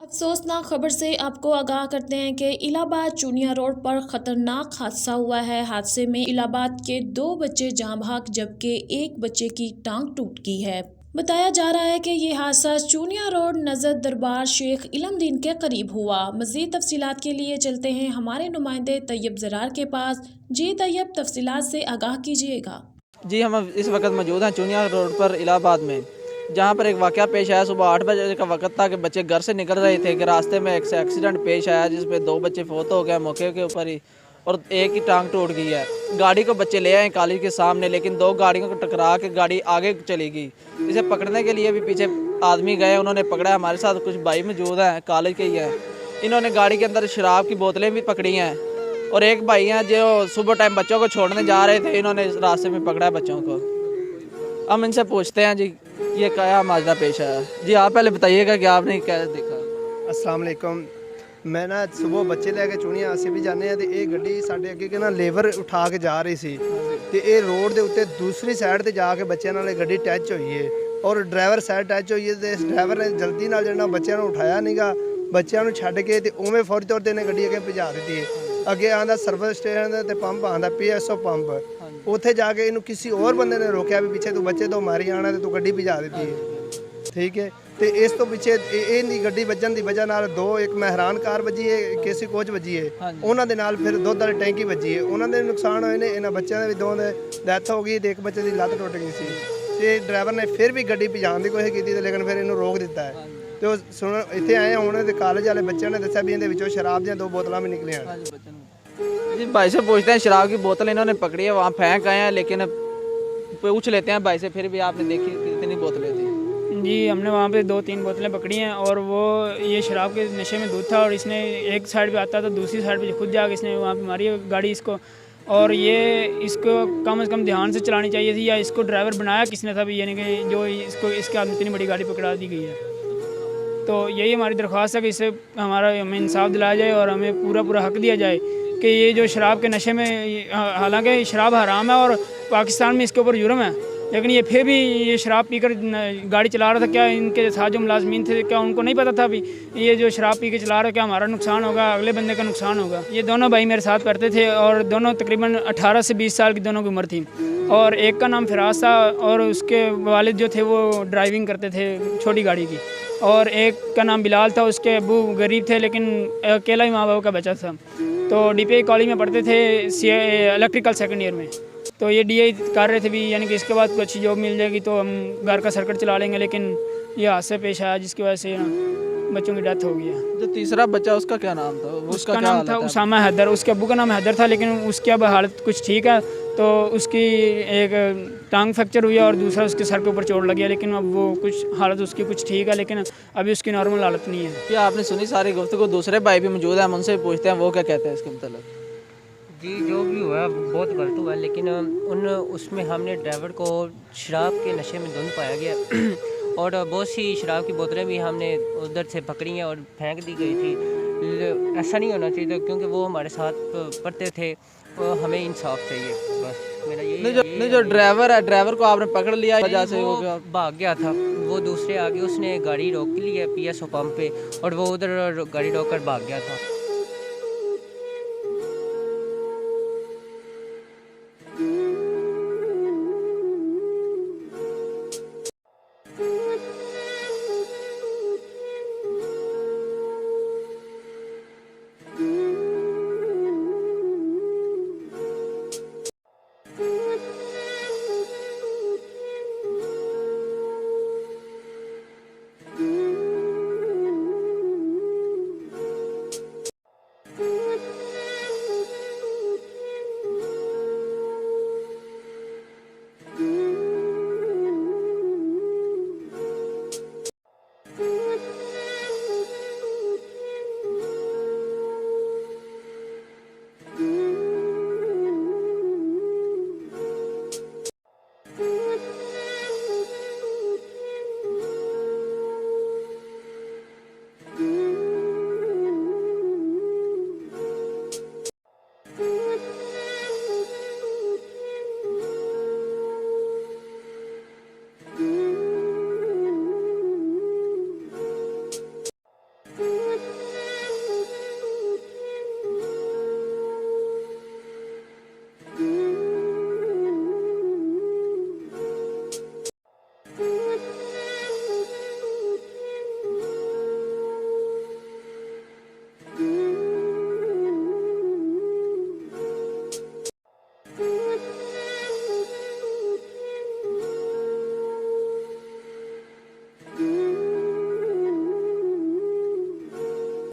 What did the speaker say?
अफसोसनाक खबर से आपको आगाह करते हैं कि इलाहाबाद चूनिया रोड पर खतरनाक हादसा हुआ है। हादसे में इलाहाबाद के 2 बच्चे जाँ भाग जबकि एक बच्चे की टांग टूट गई है। बताया जा रहा है कि ये हादसा चूनिया रोड नजर दरबार शेख इलमदीन के करीब हुआ। मजीद तफसीलात के लिए चलते हैं हमारे नुमाइंदे तैयब ज़रार के पास। जी तैयब, तफसीलात से आगाह कीजिएगा। जी, हम इस वक्त मौजूद हैं चूनिया रोड पर इलाहाबाद में, जहां पर एक वाक़या पेश आया। सुबह 8 बजे का वक्त था कि बच्चे घर से निकल रहे थे कि रास्ते में एक एक्सीडेंट पेश आया जिसमें 2 बच्चे फौत हो गए मौके के ऊपर ही, और एक की टांग टूट गई है। गाड़ी को बच्चे ले आए कॉलेज के सामने, लेकिन 2 गाड़ियों को टकरा के गाड़ी आगे चली गई। इसे पकड़ने के लिए भी पीछे आदमी गए, उन्होंने पकड़ा। हमारे साथ कुछ भाई मौजूद हैं, कॉलेज के ही हैं। इन्होंने गाड़ी के अंदर शराब की बोतलें भी पकड़ी हैं, और एक भाई हैं जो सुबह टाइम बच्चों को छोड़ने जा रहे थे, इन्होंने रास्ते में पकड़ा है बच्चों को। हम इनसे पूछते हैं जी ये क्या माजरा पेश आया। जी आप पहले बताइएगा कि आपने क्या देखा। अस्सलाम वालेकुम। मैं ना सुबह बच्चे लैके चुनिया असीं भी जाने तो ये गड्डी साडे अगे के ना लेबर उठा के जा रही सी ते ये रोड के उत्ते दूसरी साइड ते जाके बच्चों नाल गड्डी टच हुई है और ड्राइवर साइड टच हुई है ते इस ड्राइवर ने जल्दी नाल जिहड़ा बच्चों नूं उठाया नहींगा, बच्चों नूं छड्ड के ते उवें फौरी तौर ते इहने गड्डी अगे भजा दी है। अगे आंदा सर्विस स्टेशन ते पंप आंदा PSO पंप, उत्थे जाके इनू किसी और बंदे ने रोकया भी पीछे तू बच्चे तो मारी आना ते तू गड्डी भजा दी है। ठीक है, तो इस तो पिछे इहदी गड्डी वजन की वजह नाल 2 एक मेहरान कार वजी है, केसी कोच वजी है, उन्हां दे नाल फिर दुध वाली टैंकी वजी है, उन्हां दे नुकसान होए ने। इन्हां बच्चों दे भी 2 दे डैथ हो गई ते एक बच्चे की लत्त टुट गई सी ते ड्राइवर ने फिर भी गड्डी भजाने की कोशिश की, लेकिन फिर इन्हू रोक दिता है। तो सुन इत्थे आए हुण ते कॉलेज वाले बच्चों ने दस्सिया भी इहदे विचों शराब दी 2 बोतलां भी निकलियां। जी भाई से पूछते हैं, शराब की बोतल इन्होंने पकड़ी है, वहाँ फेंक आए हैं, लेकिन पूछ लेते हैं भाई से फिर भी आपने देखी कितनी बोतलें थी। जी, हमने वहाँ पे 2-3 बोतलें पकड़ी हैं और वो ये शराब के नशे में दूध था और इसने एक साइड पे आता था, दूसरी साइड पे खुद जाके इसने वहाँ पे मारी है गाड़ी इसको। और ये इसको कम से कम ध्यान से चलानी चाहिए थी, या इसको ड्राइवर बनाया किसने था भी, यानी कि जो इसको इसके हाथ में इतनी बड़ी गाड़ी पकड़ा दी गई है। तो यही हमारी दरख्वास्त है कि इससे हमें इंसाफ दिलाया जाए और हमें पूरा हक दिया जाए कि ये जो शराब के नशे में, हालांकि शराब हराम है और पाकिस्तान में इसके ऊपर जुर्म है, लेकिन ये फिर भी ये शराब पीकर गाड़ी चला रहा था। क्या इनके साथ जो मुलाजमीन थे, क्या उनको नहीं पता था भी ये जो शराब पी के चला रहा है क्या हमारा नुकसान होगा, अगले बंदे का नुकसान होगा। ये दोनों भाई मेरे साथ पढ़ते थे और दोनों तकरीबन 18 से 20 साल की दोनों की उम्र थी, और एक का नाम फिराज था और उसके वालिद जो थे वो ड्राइविंग करते थे छोटी गाड़ी की, और एक का नाम बिलाल था, उसके अबू गरीब थे लेकिन अकेला ही माँ बाप का बच्चा था। तो DPI कॉलेज में पढ़ते थे, इलेक्ट्रिकल सेकंड ईयर में। तो ये DI कर रहे थे भी, यानी कि इसके बाद कोई अच्छी जॉब मिल जाएगी तो हम घर का सर्किट चला लेंगे, लेकिन ये हादसा पेश आया जिसकी वजह से बच्चों की डेथ हो गई है। जो तीसरा बच्चा उसका क्या नाम था? उसका नाम था उसामा हैदर, उसके अबू का नाम हैदर था, लेकिन उसकी अब हालत कुछ ठीक है। तो उसकी एक टांग फ्रैक्चर हुई है और दूसरा उसके सर के ऊपर चोट लगी है, लेकिन अब वो कुछ हालत उसकी कुछ ठीक है, लेकिन अभी उसकी नॉर्मल हालत नहीं है। क्या आपने सुनी सारी गुफ्तगू? दूसरे भाई भी मौजूद हैं, हम उनसे पूछते हैं वो क्या कहते हैं इसके मतलब। जी, जो भी हुआ बहुत गलत हुआ, लेकिन उसमें हमने ड्राइवर को शराब के नशे में धुंध पाया गया और बहुत सी शराब की बोतलें भी हमने उधर से पकड़ी हैं और फेंक दी गई थी। ऐसा नहीं होना चाहिए था क्योंकि वो हमारे साथ पढ़ते थे, तो हमें इंसाफ चाहिए। बस मेरा यही जो ड्राइवर है, ड्राइवर को आपने पकड़ लिया वजह से वो भाग गया था। वो दूसरे आगे उसने गाड़ी रोक ली है PSO पंप पे और वो उधर गाड़ी रोक कर भाग गया था।